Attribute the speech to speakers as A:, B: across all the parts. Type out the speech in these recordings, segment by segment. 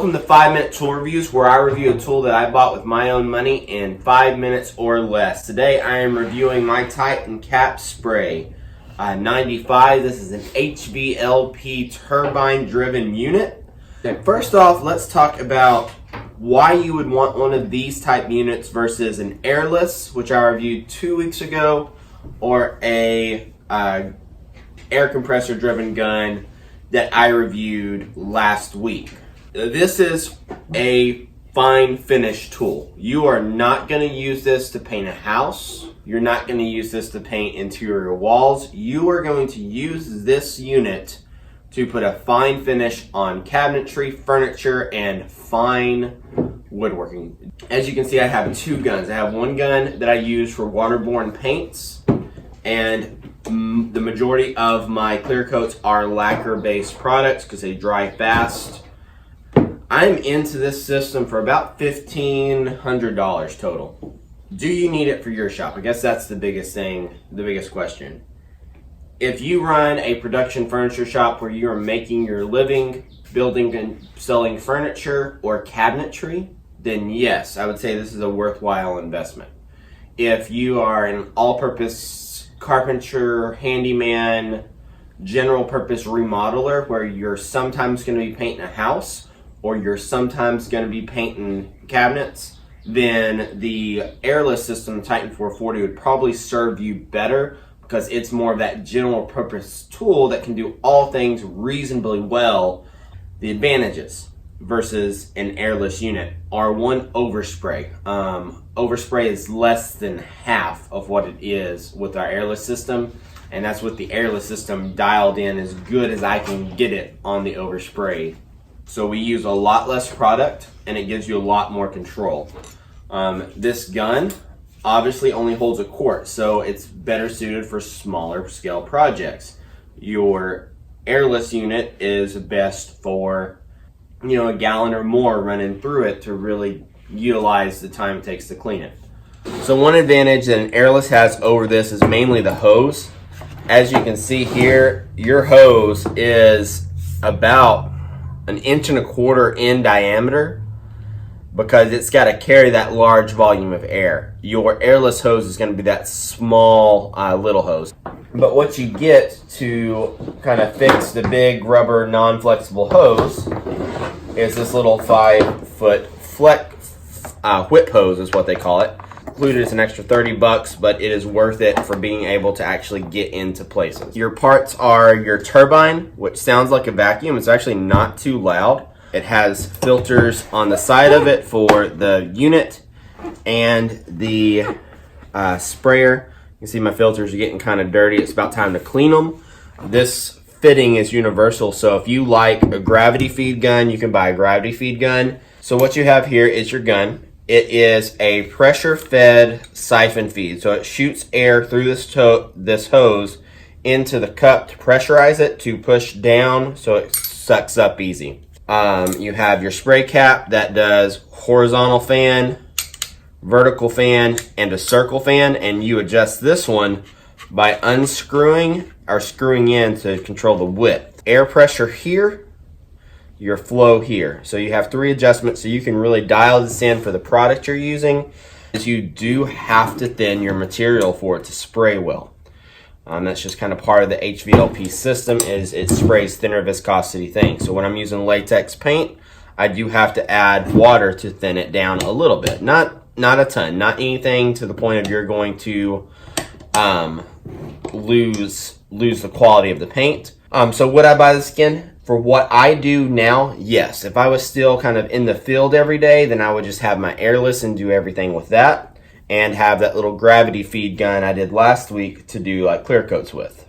A: Welcome to 5-Minute Tool Reviews, where I review a tool that I bought with my own money in 5 minutes or less. Today I am reviewing my Titan Capspray 95. This is an HVLP turbine driven unit. Okay, first off, let's talk about why you would want one of these type units versus an airless, which I reviewed 2 weeks ago, or a air compressor driven gun that I reviewed last week. This is a fine finish tool. You are not going to use this to paint a house. You're not going to use this to paint interior walls. You are going to use this unit to put a fine finish on cabinetry, furniture, and fine woodworking. As you can see, I have two guns. I have one gun that I use for waterborne paints, and the majority of my clear coats are lacquer-based products because they dry fast. I'm into this system for about $1,500 total. Do you need it for your shop? I guess that's the biggest thing, the biggest question. If you run a production furniture shop where you are making your living, building and selling furniture or cabinetry, then yes, I would say this is a worthwhile investment. If you are an all-purpose carpenter, handyman, general purpose remodeler where you're sometimes going to be painting a house or you're sometimes going to be painting cabinets, then the airless system, Titan 440, would probably serve you better because it's more of that general purpose tool that can do all things reasonably well. The advantages versus an airless unit are one, overspray. Overspray is less than half of what it is with our airless system, and that's with the airless system dialed in as good as I can get it on the overspray. So we use a lot less product and it gives you a lot more control. This gun obviously only holds a quart, so it's better suited for smaller scale projects. Your airless unit is best for, a gallon or more running through it to really utilize the time it takes to clean it. So one advantage that an airless has over this is mainly the hose. As you can see here, your hose is about 1.25 inches in diameter because it's got to carry that large volume of air. Your airless hose is going to be that small little hose. But what you get to kind of fix the big rubber non-flexible hose is this little 5-foot whip hose is what they call it. Included is an extra $30, but it is worth it for being able to actually get into places. Your parts are your turbine, which sounds like a vacuum. It's actually not too loud. It has filters on the side of it for the unit and the sprayer. You can see my filters are getting kind of dirty. It's about time to clean them. This fitting is universal, so if you like a gravity feed gun, you can buy a gravity feed gun. So what you have here is your gun. It is a pressure-fed siphon feed, so it shoots air through this hose into the cup to pressurize it, to push down so it sucks up easy. You have your spray cap that does horizontal fan, vertical fan, and a circle fan, and you adjust this one by unscrewing or screwing in to control the width. Air pressure here, your flow here. So you have 3 adjustments, so you can really dial this in for the product you're using. You do have to thin your material for it to spray well. That's just kind of part of the HVLP system, is it sprays thinner viscosity things. So when I'm using latex paint, I do have to add water to thin it down a little bit. Not a ton, not anything to the point of you're going to lose the quality of the paint. So would I buy this again? For what I do now, yes. If I was still kind of in the field every day, then I would just have my airless and do everything with that, and have that little gravity feed gun I did last week to do like clear coats with.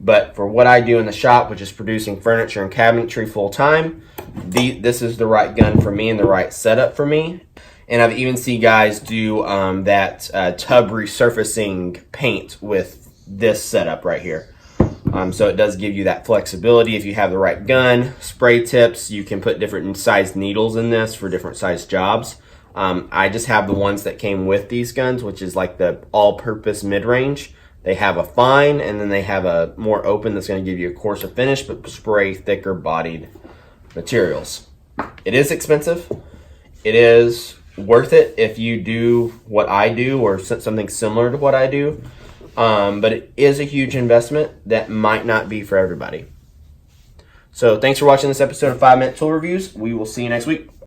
A: But for what I do in the shop, which is producing furniture and cabinetry full time, this is the right gun for me and the right setup for me. And I've even seen guys do that tub resurfacing paint with this setup right here. So it does give you that flexibility if you have the right gun. Spray tips, you can put different sized needles in this for different sized jobs. I just have the ones that came with these guns, which is like the all-purpose mid-range. They have a fine, and then they have a more open that's going to give you a coarser finish, but spray thicker bodied materials. It is expensive. It is worth it if you do what I do or something similar to what I do. But it is a huge investment that might not be for everybody. So thanks for watching this episode of 5 Minute Tool Reviews. We will see you next week.